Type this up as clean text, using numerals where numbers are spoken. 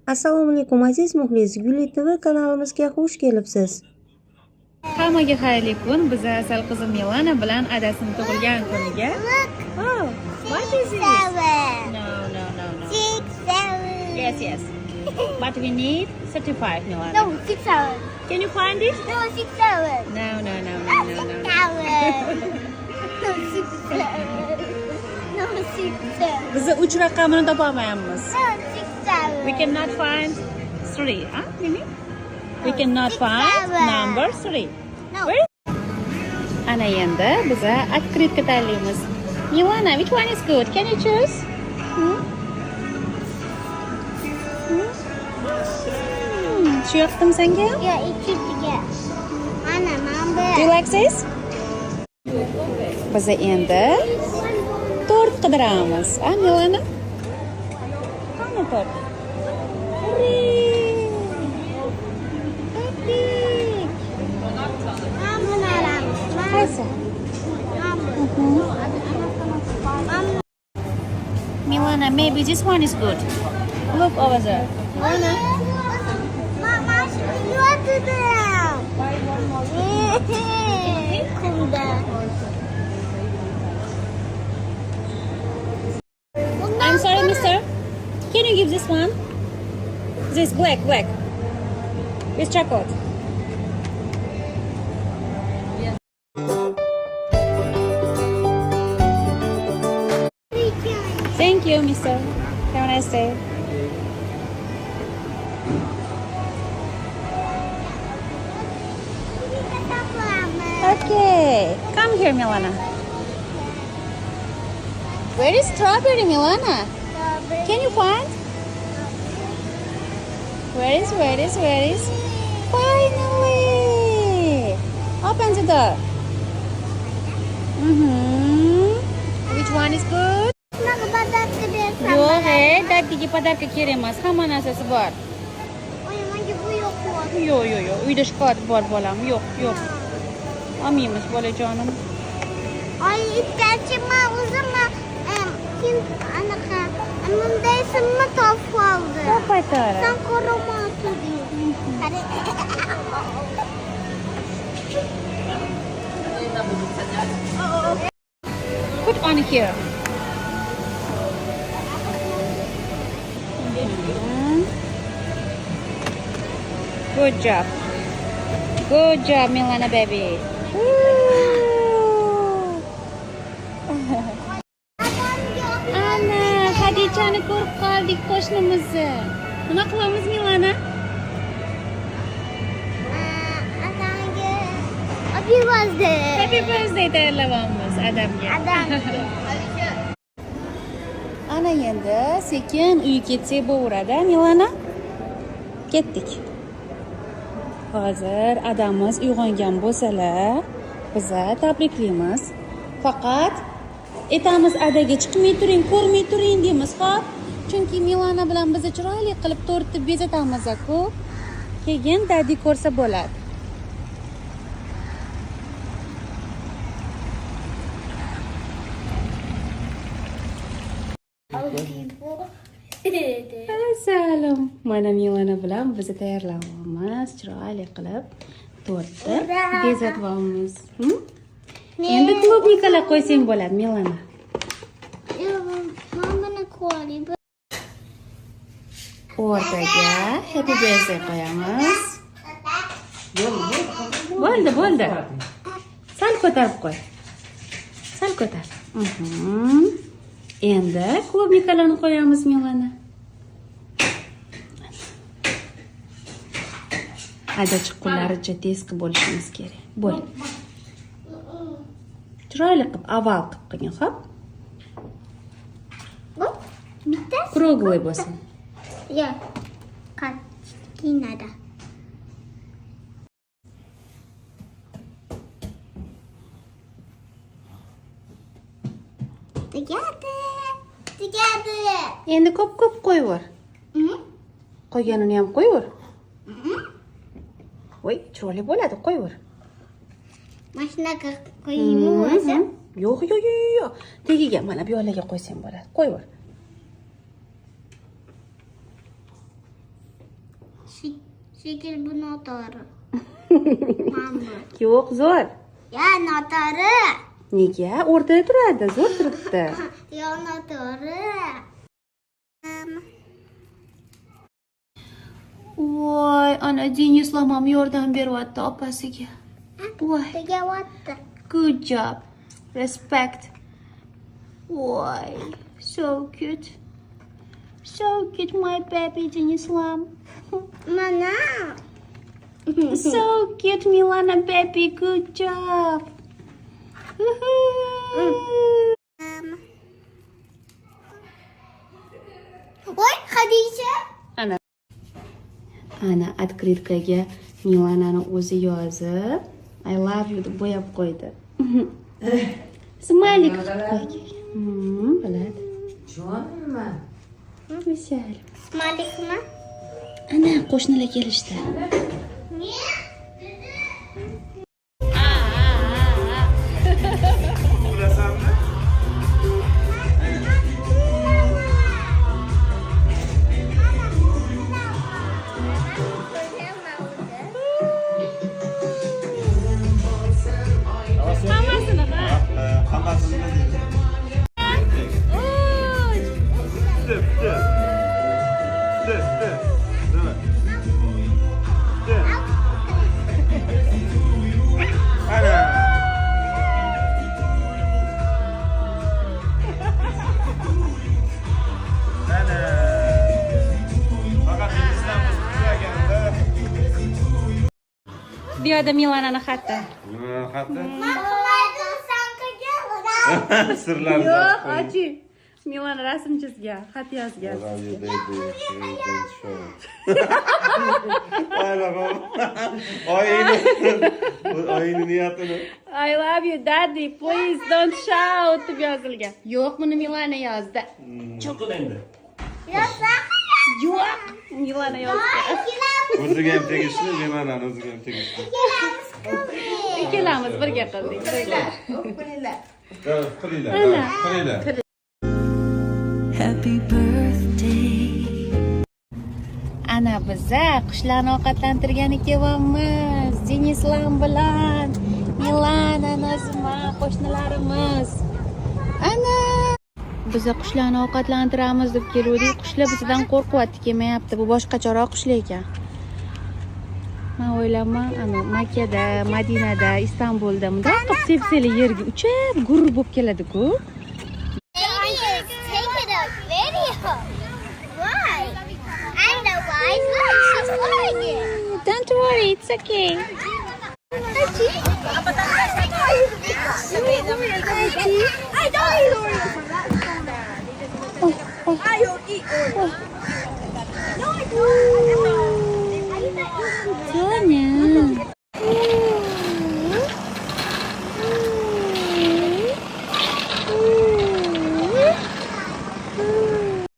Assalomu alaykum aziz muxlis, Gulli TV kanalimizga xush kelibsiz. Hammaga xayrli kun. Biz asal qizim Milana bilan adasining tug'ilgan kuniga. Oh, what is it? No. 6, 7. Yes. But we need 35, Milana. No, 6, 7. Can you find it? No, 6, 7. No. 6, 7. No, 6, 7. No, 6, 7. Biz 3 raqamini topolmayapmiz. No, 6, 7. We cannot find 3, huh? We cannot 6, find 7. number 3. No. Where? Ana endi biza открытка tanlaymiz. Milana, which one is good? Can you choose? Shu yoqdimi senga? Yeah, ikkiga. Mana, Do you like this? Biza endi 4 qidiramiz. Milana? Qani 4? Qaysi? Milana, maybe this one is good. Look over there. Mama, you want to do that? Come down. I'm sorry, mister. Can you give this one? This black. With chocolate. Thank you, mister. Have a nice day. Okay. Come here, Milana. Where is strawberry, Milana? Can you find? Where is? Finally! Open the door. Which one is good? Yo'q, daddiga podarka kerak emas. Hamma narsasi bor. Yo'q. Uyda shokolad bor bolam. Yo'q. Olmaymiz bolajonim. Ay, ikkinchi men o'zim kim anaqa bunday simni topib oldi. Topatara. Sen ko'rmoqding. Put on here. Good job, Milana baby. Ana, Xadichani ko'rib qoldik qo'shnimizni. Nima qilamiz, Milana? Happy birthday. Happy birthday tayyorlayapmiz adamga. Ana endi sekin uyga ketsak bo'laveradi, Milana. Ketdik. Hozir adamiz uyg'ongan bo'lsalar, biza tabriklaymiz. Faqat aytamiz adaga chiqmay turing, ko'rmay turing deymiz, xo'p? Chunki Milana bilan biza chiroyli qilib tortni bezatamiz-ku. Keyin daddy ko'rsa bo'ladi. Assalom. Mana Milana bilan biz tayyorlayapmiz, chiroyli qilib tortni bezatyapmiz. Endi klubnikalar qo'ysang bo'ladi, Milana. Men buni ko'ring. O'rtaga happy birthday qo'yamiz. Bo'ldi. Sal ko'tarib qo'y. Sal ko'tar. Endi klubnikalarni qo'yamiz, Milana. Ada chiqqunlaricha tez qilib bo'lishimiz kerak. Bo'l. Chiroyli qilib aval qilib qo'ying, xo'p? Bu bitta Круглый bo'lsin. yo'q. Qattiqinada. Tegadi. Endi ko'p qo'yaver. Qo'yganini ham qo'yaver. Voy, chiroyli bo'ladi, qo'yaver. Mashinaga qo'yaymi o'zi? Yo'q. Tagiga mana bu yo'laga qo'ysang bo'ladi. Qo'yaver. Shekil bu noto'g'ri. Mana bu. Yo'q, zo'r. Ya, noto'g'ri. Nega? O'rtada turadi, zo'r turibdi. Ya, noto'g'ri. Voy, ana Denislam ham yordam beryapti opasiga. Voy, Tegayapti. good job. Respect. Voy, so cute. So cute, my baby Denislam. Mana. So cute, Milana baby. Good job. Voy, Xadija. Ana открыткаga Milanani o'zi yozib, I love you deb bo'yab qo'ydi. Smaylik qilib qo'ygan. Biladi. Jonimman. Misal. Malikmi? Ana qo'shnilar kelishdi. Hammasini ha. Hammasini. Bu yerda Milanani xati. Sirlar. Yo'q, ochi. Milana rasm chizgan, xat yozgan. Oyini niyatini. I love you daddy, please don't shout deb yozilgan. Yo'q, buni Milana yozdi. Cho'qil endi. Yo'q, Milana yozdi. O'ziga ham tegishli, Milanani o'ziga ham tegishli. Ikkalamiz birga qildik. Qilinglar. Happy birthday. Ana biza qushlarni ovqatlantirgani kelyapmiz. Denislam bilan Milana, Nazima qo'shnilarimiz. Ana biza qushlarni ovqatlantiramiz deb keldik. Qushlar bizdan qo'rqyapti, kelmayapti. Bu boshqacharoq qushlar ekan. Men o'ylayman, ana Makkada, Madinada, Istanbulda bunday qilib sepseli yerga uchib, gurur bo'lib keladi-ku. Don't worry, it's okay. I don't eat Oreos.